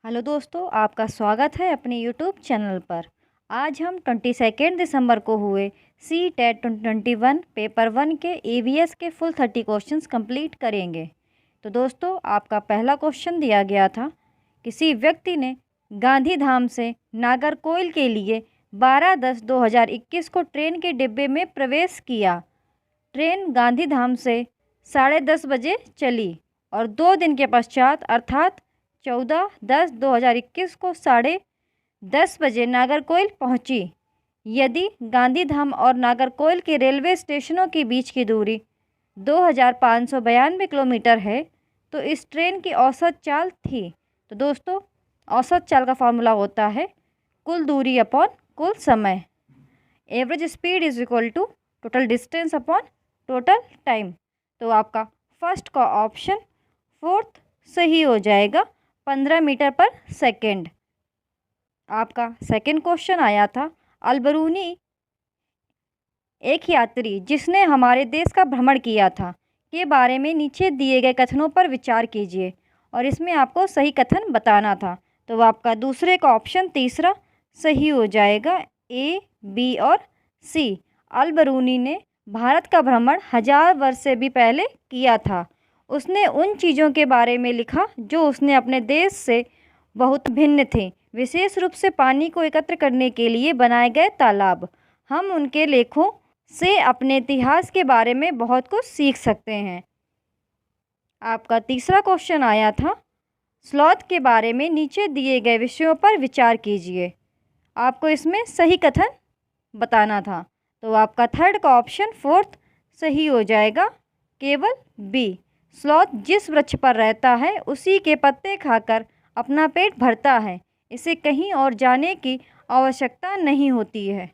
Hello दोस्तों, आपका स्वागत है अपने यूट्यूब चैनल पर। आज हम 22 दिसंबर को हुए सी टेट 2021 पेपर 1 के EVS के फुल 30 क्वेश्चंस कंप्लीट करेंगे। तो दोस्तों, आपका पहला क्वेश्चन दिया गया था, किसी व्यक्ति ने गांधीधाम से नागरकोइल के लिए 12/10/2021 को ट्रेन के डिब्बे में प्रवेश किया। ट्रेन गांधीधाम से 10:30 बजे चली और 2 दिन के पश्चात अर्थात 14/10/2021 को 10:30 बजे नागरकोइल पहुंची। यदि गांधीधाम और नागरकोइल के रेलवे स्टेशनों के बीच की दूरी 2592 किलोमीटर है तो इस ट्रेन की औसत चाल थी। तो दोस्तों, औसत चाल का फॉर्मूला होता है कुल दूरी अपॉन कुल समय। Average speed is equal to total distance upon total time. तो आपका फर्स्ट का ऑप्शन फोर्थ सही हो जाएगा, 15 मीटर पर सेकेंड। आपका सेकंड क्वेश्चन आया था, अलबरूनी एक यात्री जिसने हमारे देश का भ्रमण किया था के बारे में नीचे दिए गए कथनों पर विचार कीजिए और इसमें आपको सही कथन बताना था। तो आपका दूसरे का ऑप्शन तीसरा सही हो जाएगा, A, B और C। अलबरूनी ने भारत का भ्रमण 1000 वर्ष से भी पहले किया था। उसने उन चीज़ों के बारे में लिखा जो उसने अपने देश से बहुत भिन्न थे, विशेष रूप से पानी को एकत्र करने के लिए बनाए गए तालाब। हम उनके लेखों से अपने इतिहास के बारे में बहुत कुछ सीख सकते हैं। आपका तीसरा क्वेश्चन आया था, स्लॉथ के बारे में नीचे दिए गए विषयों पर विचार कीजिए। आपको इसमें सही कथन बताना था। तो आपका थर्ड का ऑप्शन फोर्थ सही हो जाएगा, केवल B। स्लॉथ जिस वृक्ष पर रहता है उसी के पत्ते खाकर अपना पेट भरता है, इसे कहीं और जाने की आवश्यकता नहीं होती है।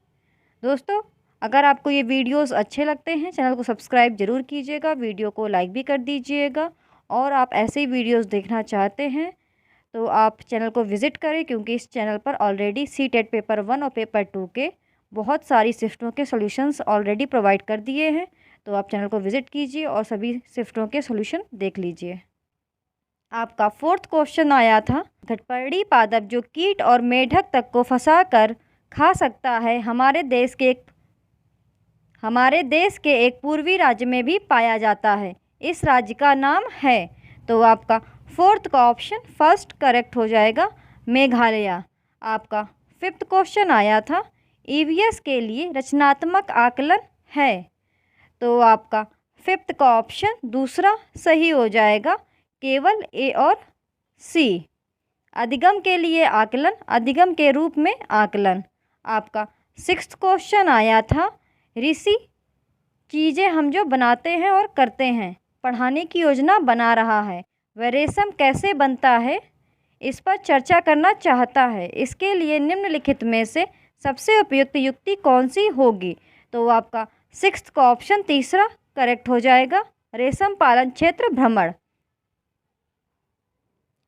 दोस्तों, अगर आपको ये वीडियोस अच्छे लगते हैं, चैनल को सब्सक्राइब ज़रूर कीजिएगा, वीडियो को लाइक भी कर दीजिएगा और आप ऐसे ही वीडियोस देखना चाहते हैं तो आप चैनल को विज़िट करें, क्योंकि इस चैनल पर ऑलरेडी सी टेट पेपर 1 और पेपर 2 के बहुत सारी शिफ्टों के सॉल्यूशंस ऑलरेडी प्रोवाइड कर दिए हैं। तो आप चैनल को विज़िट कीजिए और सभी शिफ्टों के सॉल्यूशन देख लीजिए। आपका फोर्थ क्वेश्चन आया था, घटपर्णी पादप जो कीट और मेढक तक को फंसा कर खा सकता है, हमारे देश के एक पूर्वी राज्य में भी पाया जाता है। इस राज्य का नाम है। तो आपका फोर्थ का ऑप्शन फर्स्ट करेक्ट हो जाएगा, मेघालय। आपका फिफ्थ क्वेश्चन आया था, EVS के लिए रचनात्मक आकलन है। तो आपका फिफ्थ का ऑप्शन दूसरा सही हो जाएगा, केवल A और C। अधिगम के लिए आकलन, अधिगम के रूप में आकलन। आपका सिक्स्थ क्वेश्चन आया था, ऋषि चीज़ें हम जो बनाते हैं और करते हैं, पढ़ाने की योजना बना रहा है, वह रेशम कैसे बनता है, इस पर चर्चा करना चाहता है। इसके लिए निम्नलिखित में से सबसे उपयुक्त युक्ति कौन सी होगी। तो आपका सिक्स्थ का ऑप्शन तीसरा करेक्ट हो जाएगा, रेशम पालन क्षेत्र भ्रमण।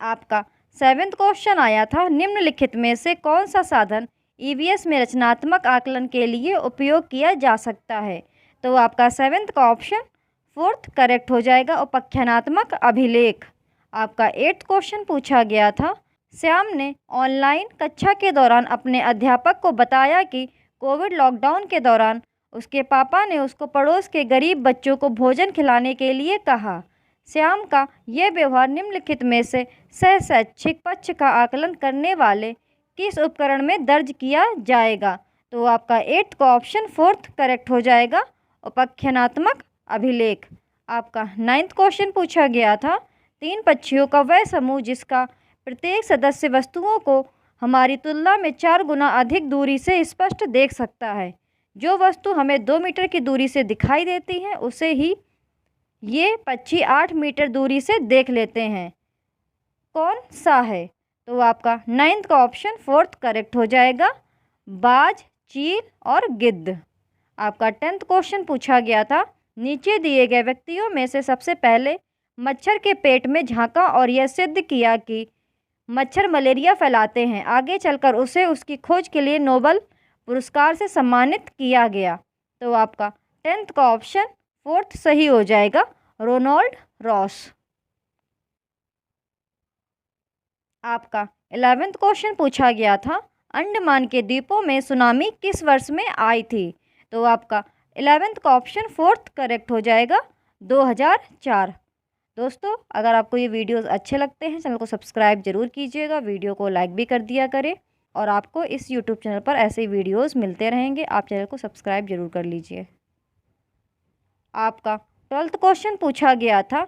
आपका सेवेंथ क्वेश्चन आया था, निम्नलिखित में से कौन सा साधन EVS में रचनात्मक आकलन के लिए उपयोग किया जा सकता है। तो आपका सेवेंथ का ऑप्शन फोर्थ करेक्ट हो जाएगा, उपाख्यानात्मक अभिलेख। आपका एट्थ क्वेश्चन पूछा गया था, श्याम ने ऑनलाइन कक्षा के दौरान अपने अध्यापक को बताया कि कोविड लॉकडाउन के दौरान उसके पापा ने उसको पड़ोस के गरीब बच्चों को भोजन खिलाने के लिए कहा। श्याम का यह व्यवहार निम्नलिखित में से सहशैक्षिक पक्ष का आकलन करने वाले किस उपकरण में दर्ज किया जाएगा। तो आपका एट्थ का ऑप्शन फोर्थ करेक्ट हो जाएगा, उपाख्यानात्मक अभिलेख। आपका नाइन्थ क्वेश्चन पूछा गया था, 3 पक्षियों का वह समूह जिसका प्रत्येक सदस्य वस्तुओं को हमारी तुलना में 4 गुना अधिक दूरी से स्पष्ट देख सकता है। जो वस्तु हमें 2 मीटर की दूरी से दिखाई देती है उसे ही ये पक्षी 8 मीटर दूरी से देख लेते हैं, कौन सा है। तो आपका नाइन्थ का ऑप्शन फोर्थ करेक्ट हो जाएगा, बाज, चील और गिद्ध। आपका 10th क्वेश्चन पूछा गया था, नीचे दिए गए व्यक्तियों में से सबसे पहले मच्छर के पेट में झांका और यह सिद्ध किया कि मच्छर मलेरिया फैलाते हैं। आगे चलकर उसे उसकी खोज के लिए नोबेल पुरस्कार से सम्मानित किया गया। तो आपका 10th का ऑप्शन फोर्थ सही हो जाएगा, रोनाल्ड रॉस। आपका 11th क्वेश्चन पूछा गया था, अंडमान के द्वीपों में सुनामी किस वर्ष में आई थी? तो आपका 11th का ऑप्शन 4th करेक्ट हो जाएगा, 2004। दोस्तों, अगर आपको ये वीडियोस अच्छे लगते हैं, चैनल को सब्सक्राइब जरूर कीजिएगा, वीडियो को लाइक भी कर दिया करें, और आपको इस यूट्यूब चैनल पर ऐसे वीडियोस मिलते रहेंगे, आप चैनल को सब्सक्राइब जरूर कर लीजिए। आपका 12th क्वेश्चन पूछा गया था,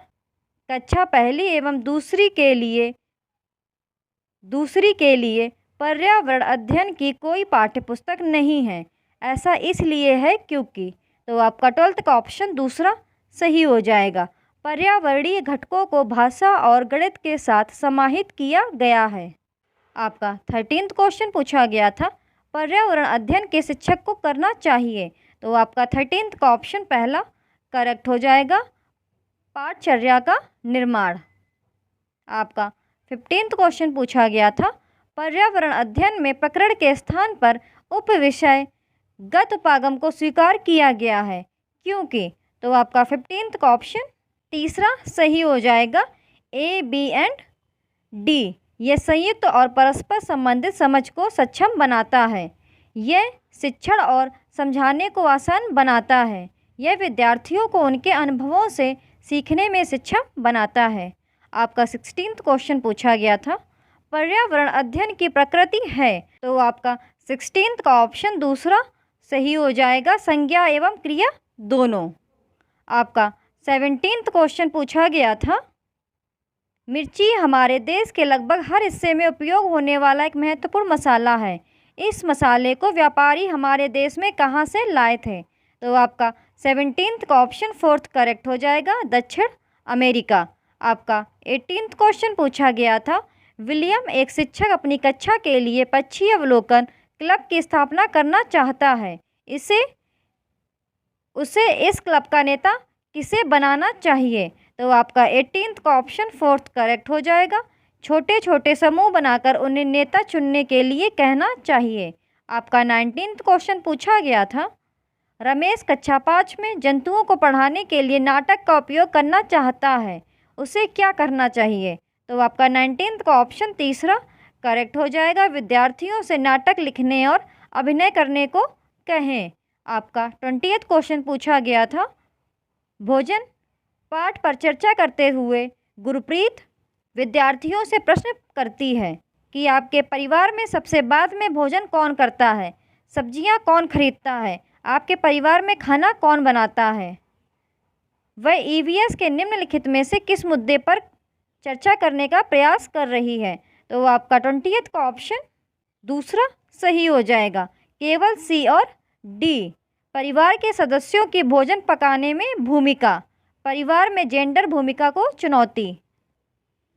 कक्षा पहली एवं दूसरी के लिए पर्यावरण अध्ययन की कोई पाठ्यपुस्तक नहीं है, ऐसा इसलिए है क्योंकि। तो आपका 12th का ऑप्शन दूसरा सही हो जाएगा। पर्यावरणीय घटकों को भाषा और गणित के साथ समाहित किया गया है। आपका 13th क्वेश्चन पूछा गया था, पर्यावरण अध्ययन के शिक्षक को करना चाहिए। तो आपका 13th का ऑप्शन पहला करेक्ट हो जाएगा, पाठचर्या का निर्माण। आपका 15th क्वेश्चन पूछा गया था, पर्यावरण अध्ययन में प्रकरण के स्थान पर उपविषय गत उपागम को स्वीकार किया गया है, क्योंकि। तो आपका 15th का ऑप्शन तीसरा सही हो जाएगा, ए, बी एंड डी। यह संयुक्त और परस्पर संबंधित समझ को सक्षम बनाता है। यह शिक्षण और समझाने को आसान बनाता है। यह विद्यार्थियों को उनके अनुभवों से सीखने में सक्षम बनाता है। आपका 16th क्वेश्चन पूछा गया था, पर्यावरण अध्ययन की प्रकृति है। तो आपका 16th का ऑप्शन दूसरा सही हो जाएगा, संज्ञा एवं क्रिया दोनों। आपका 17th क्वेश्चन पूछा गया था, मिर्ची हमारे देश के लगभग हर हिस्से में उपयोग होने वाला एक महत्वपूर्ण मसाला है। इस मसाले को व्यापारी हमारे देश में कहाँ से लाए थे? तो आपका 17th का ऑप्शन 4th करेक्ट हो जाएगा, दक्षिण अमेरिका। आपका 18th क्वेश्चन पूछा गया था, विलियम एक शिक्षक अपनी कक्षा के लिए पक्षी अवलोकन क्लब की स्थापना करना चाहता है। उसे इस क्लब का नेता किसे बनाना चाहिए? तो आपका 18th का ऑप्शन 4th करेक्ट हो जाएगा, छोटे छोटे समूह बनाकर उन्हें नेता चुनने के लिए कहना चाहिए। आपका 19th क्वेश्चन पूछा गया था, रमेश कक्षा 5 में जंतुओं को पढ़ाने के लिए नाटक का उपयोग करना चाहता है, उसे क्या करना चाहिए? तो आपका 19th का ऑप्शन तीसरा करेक्ट हो जाएगा, विद्यार्थियों से नाटक लिखने और अभिनय करने को कहें। आपका 20th क्वेश्चन पूछा गया था, भोजन पाठ पर चर्चा करते हुए गुरप्रीत विद्यार्थियों से प्रश्न करती है कि आपके परिवार में सबसे बाद में भोजन कौन करता है, सब्जियां कौन खरीदता है, आपके परिवार में खाना कौन बनाता है? वह ईवीएस के निम्नलिखित में से किस मुद्दे पर चर्चा करने का प्रयास कर रही है? तो आपका 20th का ऑप्शन दूसरा सही हो जाएगा, केवल सी और डी। परिवार के सदस्यों की भोजन पकाने में भूमिका, परिवार में जेंडर भूमिका को चुनौती।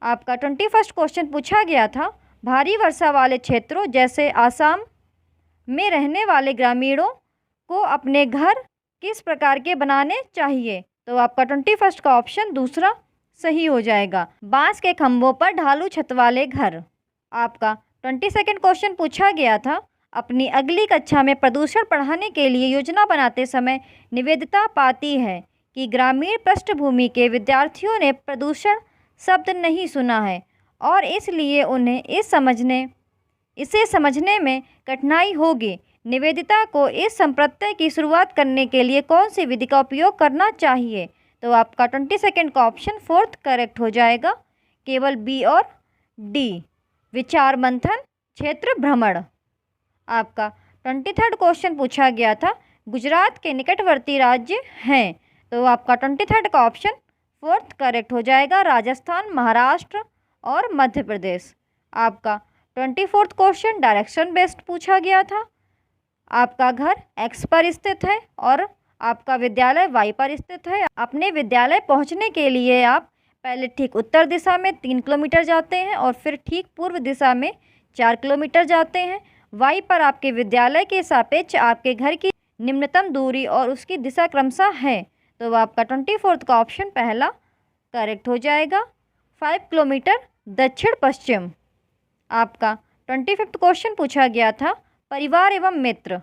आपका 21st क्वेश्चन पूछा गया था, भारी वर्षा वाले क्षेत्रों जैसे आसाम में रहने वाले ग्रामीणों को अपने घर किस प्रकार के बनाने चाहिए? तो आपका 21st का ऑप्शन दूसरा सही हो जाएगा, बांस के खंभों पर ढालू छत वाले घर। आपका 22nd क्वेश्चन पूछा गया था, अपनी अगली कक्षा में प्रदूषण पढ़ाने के लिए योजना बनाते समय निवेदिता पाती है कि ग्रामीण पृष्ठभूमि के विद्यार्थियों ने प्रदूषण शब्द नहीं सुना है और इसलिए उन्हें इसे समझने में कठिनाई होगी। निवेदिता को इस संप्रत्यय की शुरुआत करने के लिए कौन सी विधि का उपयोग करना चाहिए? तो आपका 22nd का ऑप्शन 4th करेक्ट हो जाएगा, केवल बी और डी, विचार मंथन, क्षेत्र भ्रमण। आपका 23rd क्वेश्चन पूछा गया था, गुजरात के निकटवर्ती राज्य हैं। तो आपका 23rd का ऑप्शन 4th करेक्ट हो जाएगा, राजस्थान, महाराष्ट्र और मध्य प्रदेश। आपका 24th क्वेश्चन डायरेक्शन बेस्ड पूछा गया था, आपका घर एक्स पर स्थित है और आपका विद्यालय वाई पर स्थित है। अपने विद्यालय पहुंचने के लिए आप पहले ठीक उत्तर दिशा में 3 किलोमीटर जाते हैं और फिर ठीक पूर्व दिशा में 4 किलोमीटर जाते हैं। वाई पर आपके विद्यालय के सापेक्ष आपके घर की निम्नतम दूरी और उसकी दिशा क्रमशः है। तो आपका 24th का ऑप्शन पहला करेक्ट हो जाएगा, 5 किलोमीटर दक्षिण पश्चिम। आपका 25th क्वेश्चन पूछा गया था, परिवार एवं मित्र।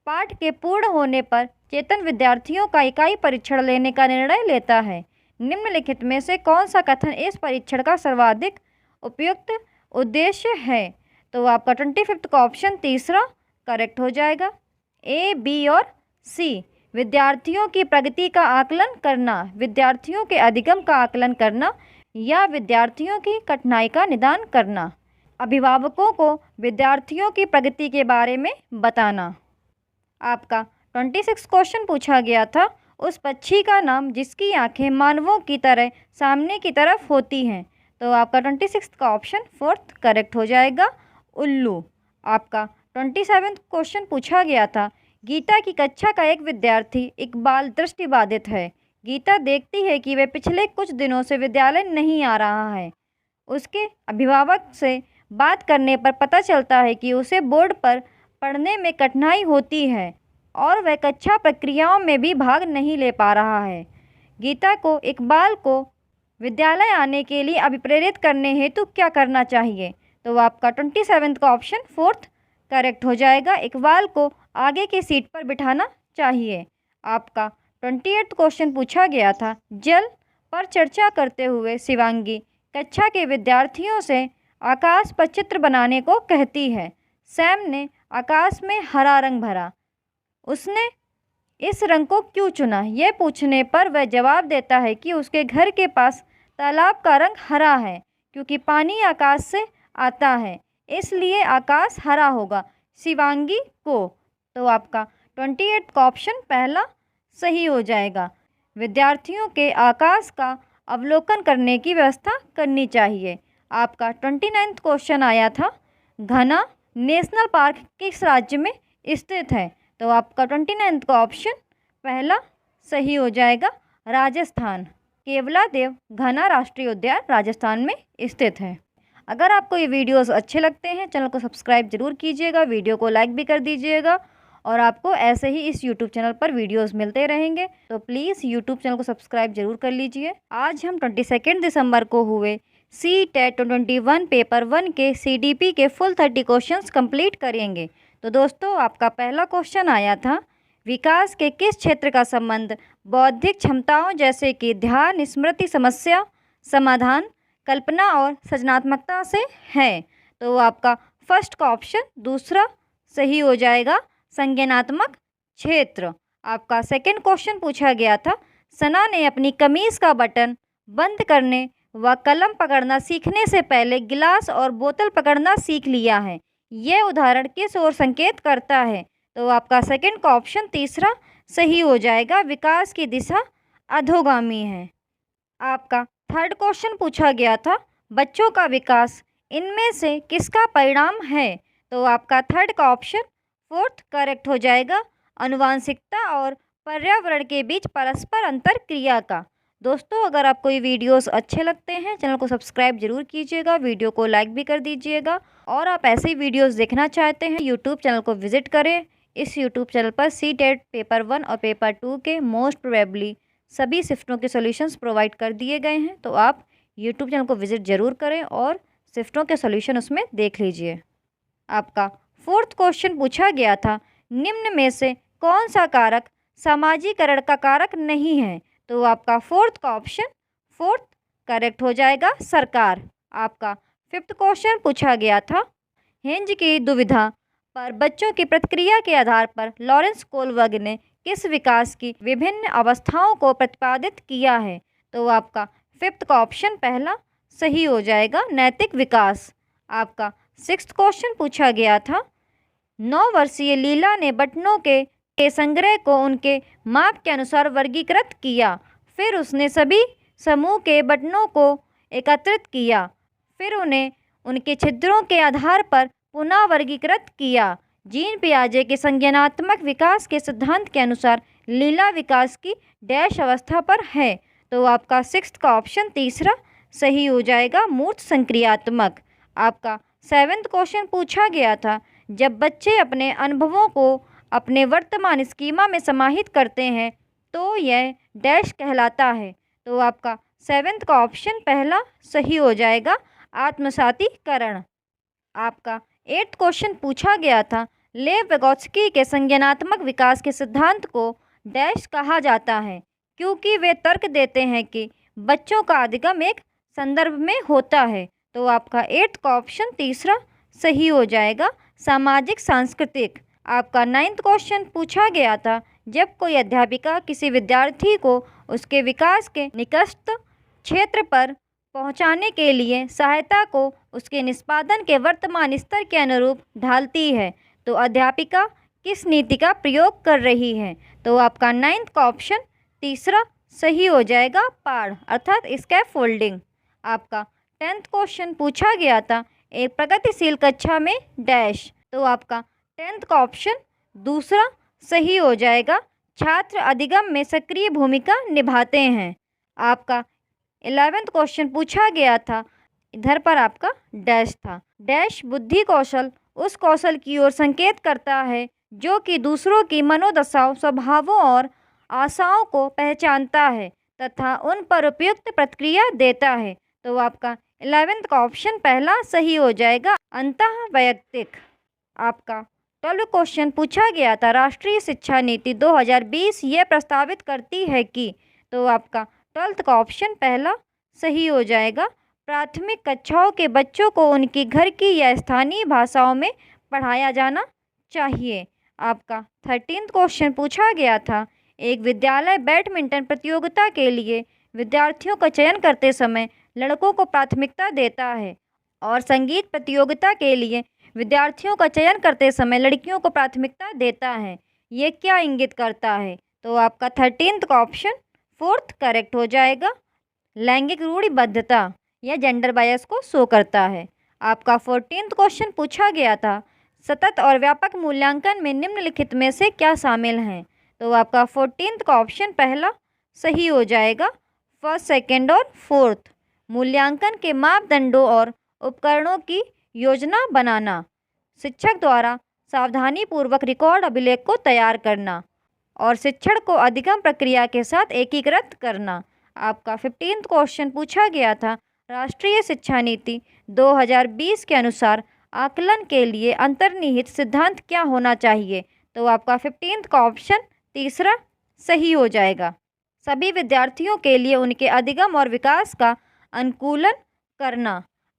पाठ के पूर्ण होने पर चेतन विद्यार्थियों का इकाई परीक्षण लेने का निर्णय लेता है। निम्नलिखित में से कौन सा कथन इस परीक्षण का सर्वाधिक उपयुक्त उद्देश्य है। तो आपका 25th का ऑप्शन तीसरा करेक्ट हो जाएगा। ए, बी और सी। विद्यार्थियों की प्रगति का आकलन करना, विद्यार्थियों के अधिगम का आकलन करना या विद्यार्थियों की कठिनाई का निदान करना। अभिभावकों को विद्यार्थियों की प्रगति के बारे में बताना। आपका 26 क्वेश्चन पूछा गया था, उस पक्षी का नाम जिसकी आंखें मानवों की तरह सामने की तरफ होती हैं। तो आपका 26 का ऑप्शन फोर्थ करेक्ट हो जाएगा, उल्लू। आपका 27 क्वेश्चन पूछा गया था, गीता की कक्षा का एक विद्यार्थी इकबाल दृष्टिबाधित है। गीता देखती है कि वह पिछले कुछ दिनों से विद्यालय नहीं आ रहा है। उसके अभिभावक से बात करने पर पता चलता है कि उसे बोर्ड पर पढ़ने में कठिनाई होती है और वह कक्षा प्रक्रियाओं में भी भाग नहीं ले पा रहा है। गीता को इकबाल को विद्यालय आने के लिए अभिप्रेरित करने हेतु क्या करना चाहिए? तो आपका 27 का ऑप्शन फोर्थ करेक्ट हो जाएगा, इकबाल को आगे की सीट पर बिठाना चाहिए। आपका 28 क्वेश्चन पूछा गया था, जल पर चर्चा करते हुए शिवांगी कक्षा के विद्यार्थियों से आकाश पर चित्र बनाने को कहती है। सैम ने आकाश में हरा रंग भरा, उसने इस रंग को क्यों चुना? यह पूछने पर वह जवाब देता है कि उसके घर के पास तालाब का रंग हरा है क्योंकि पानी आकाश से आता है, इसलिए आकाश हरा होगा शिवांगी को। तो आपका 28 का ऑप्शन पहला सही हो जाएगा। विद्यार्थियों के आकाश का अवलोकन करने की व्यवस्था करनी चाहिए। आपका 29 क्वेश्चन आया था, घना नेशनल पार्क किस राज्य में स्थित है? तो आपका 29 का ऑप्शन पहला सही हो जाएगा, राजस्थान। केवलादेव घना राष्ट्रीय उद्यान राजस्थान में स्थित है। अगर आपको ये वीडियोस अच्छे लगते हैं, चैनल को सब्सक्राइब जरूर कीजिएगा, वीडियो को लाइक भी कर दीजिएगा और आपको ऐसे ही इस यूट्यूब चैनल पर वीडियोस मिलते रहेंगे, तो प्लीज़ यूट्यूब चैनल को सब्सक्राइब जरूर कर लीजिए। आज हम 22 दिसंबर को हुए CTET 2021 पेपर 1 के CDP के फुल 30 क्वेश्चंस कंप्लीट करेंगे। तो दोस्तों, आपका पहला क्वेश्चन आया था, विकास के किस क्षेत्र का संबंध बौद्धिक क्षमताओं जैसे कि ध्यान, स्मृति, समस्या समाधान, कल्पना और सृजनात्मकता से है? तो आपका फर्स्ट का ऑप्शन दूसरा सही हो जाएगा, संज्ञानात्मक क्षेत्र। आपका सेकंड क्वेश्चन पूछा गया था, सना ने अपनी कमीज का बटन बंद करने व कलम पकड़ना सीखने से पहले गिलास और बोतल पकड़ना सीख लिया है। यह उदाहरण किस ओर संकेत करता है? तो आपका सेकंड का ऑप्शन तीसरा सही हो जाएगा, विकास की दिशा अधोगामी है। आपका थर्ड क्वेश्चन पूछा गया था, बच्चों का विकास इनमें से किसका परिणाम है? तो आपका थर्ड का ऑप्शन फोर्थ करेक्ट हो जाएगा, आनुवांशिकता और पर्यावरण के बीच परस्पर अंतर क्रिया का। दोस्तों, अगर आपको ये वीडियोस अच्छे लगते हैं, चैनल को सब्सक्राइब जरूर कीजिएगा, वीडियो को लाइक भी कर दीजिएगा और आप ऐसे ही वीडियोस देखना चाहते हैं, यूट्यूब चैनल को विजिट करें। इस यूट्यूब चैनल पर CTET पेपर 1 और पेपर 2 के मोस्ट प्रोबेबली सभी शिफ्टों के सॉल्यूशंस प्रोवाइड कर दिए गए हैं, तो आप यूट्यूब चैनल को विजिट ज़रूर करें और शिफ्टों के सॉल्यूशन उसमें देख लीजिए। आपका फोर्थ क्वेश्चन पूछा गया था, निम्न में से कौन सा कारक सामाजिकरण का कारक नहीं है? तो आपका फोर्थ का ऑप्शन फोर्थ करेक्ट हो जाएगा, सरकार। आपका फिफ्थ क्वेश्चन पूछा गया था, हेंज की दुविधा पर बच्चों की प्रतिक्रिया के आधार पर लॉरेंस कोलबर्ग ने किस विकास की विभिन्न अवस्थाओं को प्रतिपादित किया है? तो आपका फिफ्थ का ऑप्शन पहला सही हो जाएगा, नैतिक विकास। आपका सिक्स्थ क्वेश्चन पूछा गया था, 9 वर्षीय लीला ने बटनों के संग्रह को उनके माप के अनुसार वर्गीकृत किया, फिर उसने सभी समूह के बटनों को एकत्रित किया, फिर उन्हें उनके छिद्रों के आधार पर पुनः वर्गीकृत किया। जीन पियाजे के संज्ञानात्मक विकास के सिद्धांत के अनुसार लीला विकास की डैश अवस्था पर है। तो आपका सिक्स्थ का ऑप्शन तीसरा सही हो जाएगा, मूर्त संक्रियात्मक। आपका सेवेंथ क्वेश्चन पूछा गया था, जब बच्चे अपने अनुभवों को अपने वर्तमान स्कीमा में समाहित करते हैं तो यह डैश कहलाता है। तो आपका सेवेंथ का ऑप्शन पहला सही हो जाएगा, आत्मसातीकरण। आपका एट्थ क्वेश्चन पूछा गया था, लेव विगोत्स्की के संज्ञानात्मक विकास के सिद्धांत को डैश कहा जाता है, क्योंकि वे तर्क देते हैं कि बच्चों का अधिगम एक संदर्भ में होता है। तो आपका 8th का ऑप्शन तीसरा सही हो जाएगा, सामाजिक सांस्कृतिक। आपका 9th क्वेश्चन पूछा गया था, जब कोई अध्यापिका किसी विद्यार्थी को उसके विकास के निकटस्थ क्षेत्र पर पहुंचाने के लिए सहायता को उसके निष्पादन के वर्तमान स्तर के अनुरूप ढालती है, तो अध्यापिका किस नीति का प्रयोग कर रही है? तो आपका 9th का ऑप्शन तीसरा सही हो जाएगा, पाड़ अर्थात स्कैफोल्डिंग। आपका 10th क्वेश्चन पूछा गया था, एक प्रगतिशील कक्षा में डैश, तो आपका 10th का ऑप्शन दूसरा सही हो जाएगा, छात्र अधिगम में सक्रिय भूमिका निभाते हैं। आपका 11th क्वेश्चन पूछा गया था, इधर पर आपका डैश था। डैश बुद्धि कौशल उस कौशल की ओर संकेत करता है जो कि दूसरों की मनोदशाओं, स्वभावों और आशाओं को पहचानता है तथा उन पर उपयुक्त प्रतिक्रिया देता है। तो आपका 11th का ऑप्शन पहला सही हो जाएगा, अंतःवैयक्तिक। आपका 12 क्वेश्चन पूछा गया था, राष्ट्रीय शिक्षा नीति 2020 यह प्रस्तावित करती है कि, तो आपका 12th का ऑप्शन पहला सही हो जाएगा, प्राथमिक कक्षाओं के बच्चों को उनकी घर की या स्थानीय भाषाओं में पढ़ाया जाना चाहिए। आपका 13th क्वेश्चन पूछा गया था, एक विद्यालय बैडमिंटन प्रतियोगिता के लिए विद्यार्थियों का चयन करते समय लड़कों को प्राथमिकता देता है और संगीत प्रतियोगिता के लिए विद्यार्थियों का चयन करते समय लड़कियों को प्राथमिकता देता है। ये क्या इंगित करता है? तो आपका 13th का ऑप्शन 4th करेक्ट हो जाएगा, लैंगिक रूढ़िबद्धता या जेंडर बायस को शो करता है। आपका 14th क्वेश्चन पूछा गया था, सतत और व्यापक मूल्यांकन में निम्नलिखित में से क्या शामिल हैं? तो आपका 14th का ऑप्शन पहला सही हो जाएगा, फर्स्ट, सेकंड और फोर्थ। मूल्यांकन के मापदंडों और उपकरणों की योजना बनाना, शिक्षक द्वारा सावधानीपूर्वक रिकॉर्ड अभिलेख को तैयार करना और शिक्षण को अधिगम प्रक्रिया के साथ एकीकृत करना। आपका 15th क्वेश्चन पूछा गया था, राष्ट्रीय शिक्षा नीति 2020 के अनुसार आकलन के लिए अंतर्निहित सिद्धांत क्या होना चाहिए? तो आपका 15th का ऑप्शन तीसरा सही हो जाएगा, सभी विद्यार्थियों के लिए उनके अधिगम और विकास का अनुकूलन करना।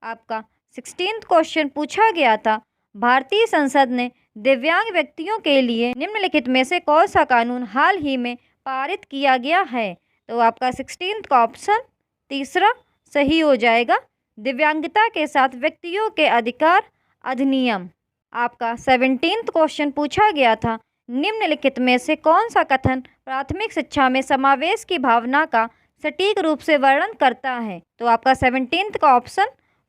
आपका 16th क्वेश्चन पूछा गया था, भारतीय संसद ने दिव्यांग व्यक्तियों के लिए निम्नलिखित में से कौन सा कानून हाल ही में पारित किया गया है? तो आपका 16th का ऑप्शन तीसरा सही हो जाएगा, दिव्यांगता के साथ व्यक्तियों के अधिकार अधिनियम। आपका 17th क्वेश्चन पूछा गया था, निम्नलिखित में से कौन सा कथन प्राथमिक शिक्षा में समावेश की भावना का सटीक रूप से वर्णन करता है? तो आपका 17th का ऑप्शन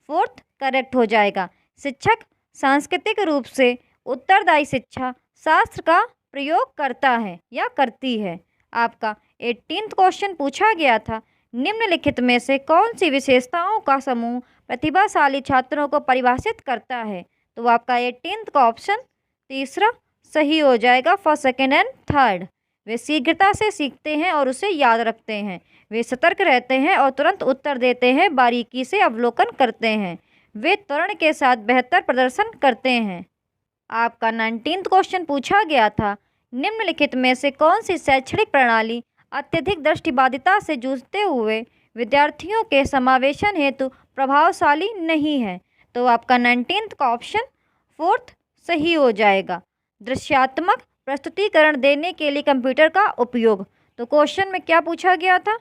4th करेक्ट हो जाएगा, शिक्षक सांस्कृतिक रूप से उत्तरदायी शिक्षा शास्त्र का प्रयोग करता है या करती है। आपका 18th क्वेश्चन पूछा गया था, निम्नलिखित में से कौन सी विशेषताओं का समूह प्रतिभाशाली छात्रों को परिभाषित करता है? तो आपका 18th का ऑप्शन तीसरा सही हो जाएगा, फर्स्ट, सेकेंड एंड थर्ड। वे शीघ्रता से सीखते हैं और उसे याद रखते हैं, वे सतर्क रहते हैं और तुरंत उत्तर देते हैं, बारीकी से अवलोकन करते हैं, वे त्वरण के साथ बेहतर प्रदर्शन करते हैं। आपका 19th क्वेश्चन पूछा गया था, निम्नलिखित में से कौन सी शैक्षणिक प्रणाली अत्यधिक दृष्टिबाधिता से जूझते हुए विद्यार्थियों के समावेशन हेतु प्रभावशाली नहीं है? तो आपका 19th का ऑप्शन 4th सही हो जाएगा, दृश्यात्मक प्रस्तुतिकरण देने के लिए कंप्यूटर का उपयोग। तो क्वेश्चन में क्या पूछा गया था,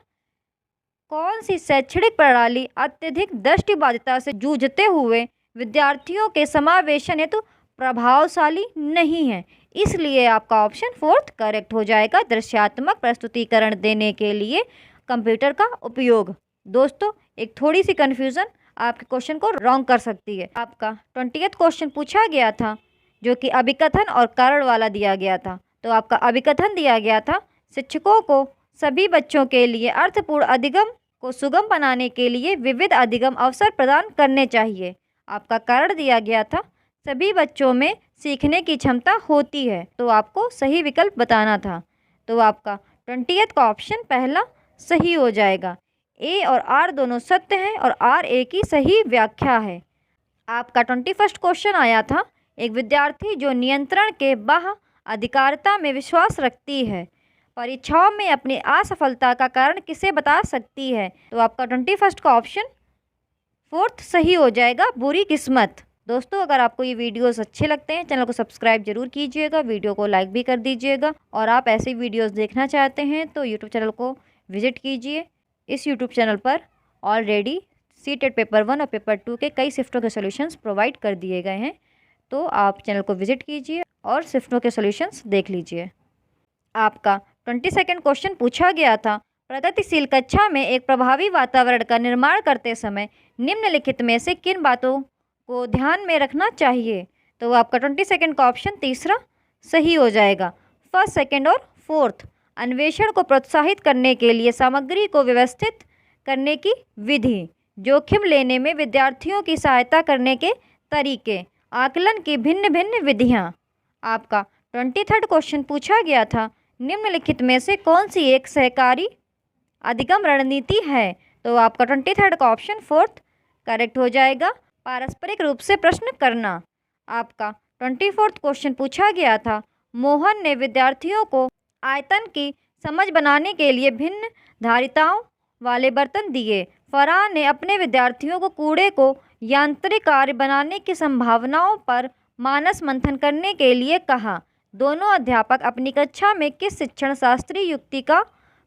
कौन सी शैक्षणिक प्रणाली अत्यधिक दृष्टिबाधिता से जूझते हुए विद्यार्थियों के समावेशन हेतु प्रभावशाली नहीं है? इसलिए आपका ऑप्शन 4th करेक्ट हो जाएगा, दृश्यात्मक प्रस्तुतिकरण देने के लिए कंप्यूटर का उपयोग। दोस्तों, एक थोड़ी सी कन्फ्यूज़न आपके क्वेश्चन को रॉन्ग कर सकती है। आपका 20th क्वेश्चन पूछा गया था, जो कि अभिकथन और कारण वाला दिया गया था। तो आपका अभिकथन दिया गया था, शिक्षकों को सभी बच्चों के लिए अर्थपूर्ण अधिगम को सुगम बनाने के लिए विविध अधिगम अवसर प्रदान करने चाहिए। आपका कारण दिया गया था, सभी बच्चों में सीखने की क्षमता होती है, तो आपको सही विकल्प बताना था। तो आपका 20th का ऑप्शन पहला सही हो जाएगा, ए और आर दोनों सत्य हैं और आर ए की सही व्याख्या है। आपका 21st क्वेश्चन आया था, एक विद्यार्थी जो नियंत्रण के बाह्य अधिकारिता में विश्वास रखती है, परीक्षाओं में अपनी असफलता का कारण किसे बता सकती है? तो आपका 21st का ऑप्शन 4th सही हो जाएगा बुरी किस्मत। दोस्तों अगर आपको ये वीडियोस अच्छे लगते हैं चैनल को सब्सक्राइब जरूर कीजिएगा, वीडियो को लाइक भी कर दीजिएगा। और आप ऐसे वीडियोस देखना चाहते हैं तो यूट्यूब चैनल को विजिट कीजिए। इस यूट्यूब चैनल पर ऑलरेडी सीटेट पेपर 1 और पेपर 2 के कई शिफ्टों के सॉल्यूशंस प्रोवाइड कर दिए गए हैं, तो आप चैनल को विजिट कीजिए और शिफ्टों के सॉल्यूशंस देख लीजिए। आपका 22nd क्वेश्चन पूछा गया था, प्रगतिशील कक्षा में एक प्रभावी वातावरण का निर्माण करते समय निम्नलिखित में से किन बातों को ध्यान में रखना चाहिए। तो आपका 22nd का ऑप्शन तीसरा सही हो जाएगा। फर्स्ट, सेकंड और फोर्थ, अन्वेषण को प्रोत्साहित करने के लिए सामग्री को व्यवस्थित करने की विधि, जोखिम लेने में विद्यार्थियों की सहायता करने के तरीके, आकलन की भिन्न भिन्न विधियाँ। आपका 23rd क्वेश्चन पूछा गया था, निम्नलिखित में से कौन सी एक सहकारी अधिगम रणनीति है। तो आपका 23rd का ऑप्शन फोर्थ करेक्ट हो जाएगा। पारस्परिक रूप से प्रश्न करना। आपका 24th क्वेश्चन पूछा गया था, मोहन ने विद्यार्थियों को आयतन की समझ बनाने के लिए भिन्न धारिताओं वाले बर्तन दिए। फरहान ने अपने विद्यार्थियों को कूड़े को यांत्रिक कार्य बनाने की संभावनाओं पर मानस मंथन करने के लिए कहा। दोनों अध्यापक अपनी कक्षा में किस शिक्षण शास्त्रीय युक्ति का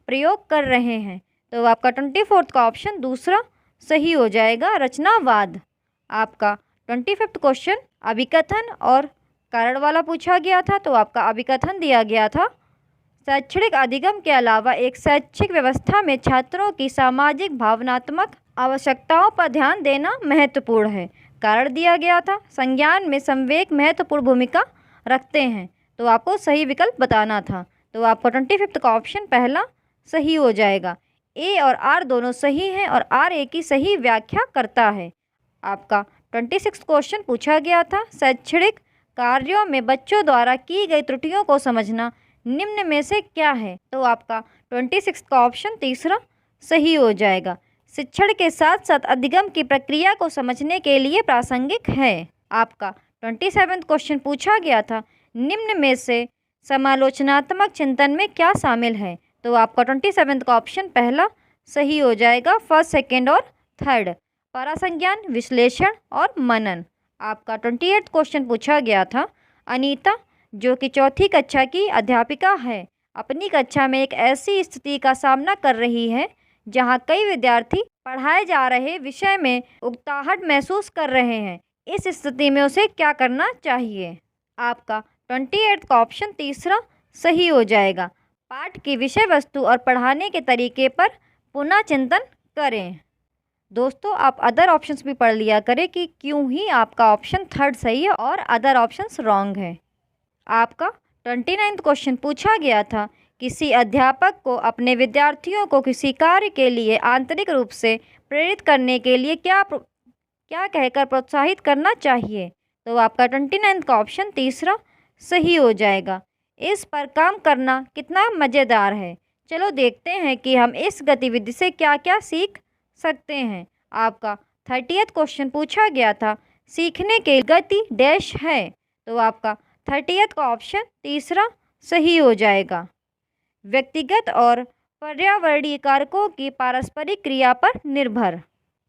प्रयोग कर रहे हैं। तो आपका 24th का ऑप्शन दूसरा सही हो जाएगा, रचनावाद। आपका 25th क्वेश्चन अभिकथन और कारण वाला पूछा गया था, तो आपका अभिकथन दिया गया था, शैक्षणिक अधिगम के अलावा एक शैक्षिक व्यवस्था में छात्रों की सामाजिक भावनात्मक आवश्यकताओं पर ध्यान देना महत्वपूर्ण है। कारण दिया गया था, संज्ञान में संवेग महत्वपूर्ण भूमिका रखते हैं। तो आपको सही विकल्प बताना था। तो आपका 25th का ऑप्शन पहला सही हो जाएगा। ए और आर दोनों सही हैं और आर ए की सही व्याख्या करता है। आपका 26th क्वेश्चन पूछा गया था, शैक्षणिक कार्यों में बच्चों द्वारा की गई त्रुटियों को समझना निम्न में से क्या है। तो आपका 26 का ऑप्शन तीसरा सही हो जाएगा। शिक्षण के साथ साथ अधिगम की प्रक्रिया को समझने के लिए प्रासंगिक है। आपका 27 क्वेश्चन पूछा गया था, निम्न में से समालोचनात्मक चिंतन में क्या शामिल है। तो आपका 27 का ऑप्शन पहला सही हो जाएगा, फर्स्ट, सेकेंड और थर्ड, परासंज्ञान, विश्लेषण और मनन। आपका 28 क्वेश्चन पूछा गया था, अनीता जो कि चौथी कक्षा की अध्यापिका है, अपनी कक्षा में एक ऐसी स्थिति का सामना कर रही है जहां कई विद्यार्थी पढ़ाए जा रहे विषय में उकताहट महसूस कर रहे हैं। इस स्थिति में उसे क्या करना चाहिए। आपका 28 का ऑप्शन तीसरा सही हो जाएगा। पाठ की विषय वस्तु और पढ़ाने के तरीके पर पुनः चिंतन करें। दोस्तों आप अदर ऑप्शंस भी पढ़ लिया करें कि क्यों ही आपका ऑप्शन थर्ड सही है और अदर ऑप्शंस रॉन्ग है। आपका 29th क्वेश्चन पूछा गया था, किसी अध्यापक को अपने विद्यार्थियों को किसी कार्य के लिए आंतरिक रूप से प्रेरित करने के लिए क्या कहकर प्रोत्साहित करना चाहिए। तो आपका 29 का ऑप्शन तीसरा सही हो जाएगा। इस पर काम करना कितना मज़ेदार है, चलो देखते हैं कि हम इस गतिविधि से क्या क्या सीख सकते हैं। आपका 30th क्वेश्चन पूछा गया था, सीखने की गति डैश है। तो आपका 30th का ऑप्शन तीसरा सही हो जाएगा। व्यक्तिगत और पर्यावरणीय कारकों की पारस्परिक क्रिया पर निर्भर।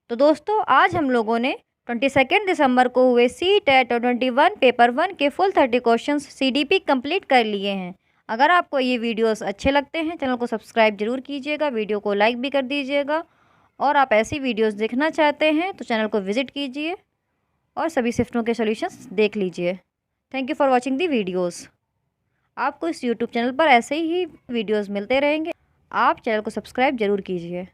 तो दोस्तों आज हम लोगों ने 22 दिसंबर को हुए CTET और 21 पेपर 1 के फुल 30 क्वेश्चंस CDP कंप्लीट कर लिए हैं। अगर आपको ये वीडियोस अच्छे लगते हैं चैनल को सब्सक्राइब जरूर कीजिएगा, वीडियो को लाइक भी कर दीजिएगा। और आप ऐसी वीडियोस देखना चाहते हैं तो चैनल को विजिट कीजिए और सभी शिफ्टों के सॉल्यूशंस देख लीजिए। Thank you for watching the videos. आपको इस यूट्यूब चैनल पर ऐसे ही वीडियोज़ मिलते रहेंगे। आप चैनल को सब्सक्राइब जरूर कीजिए।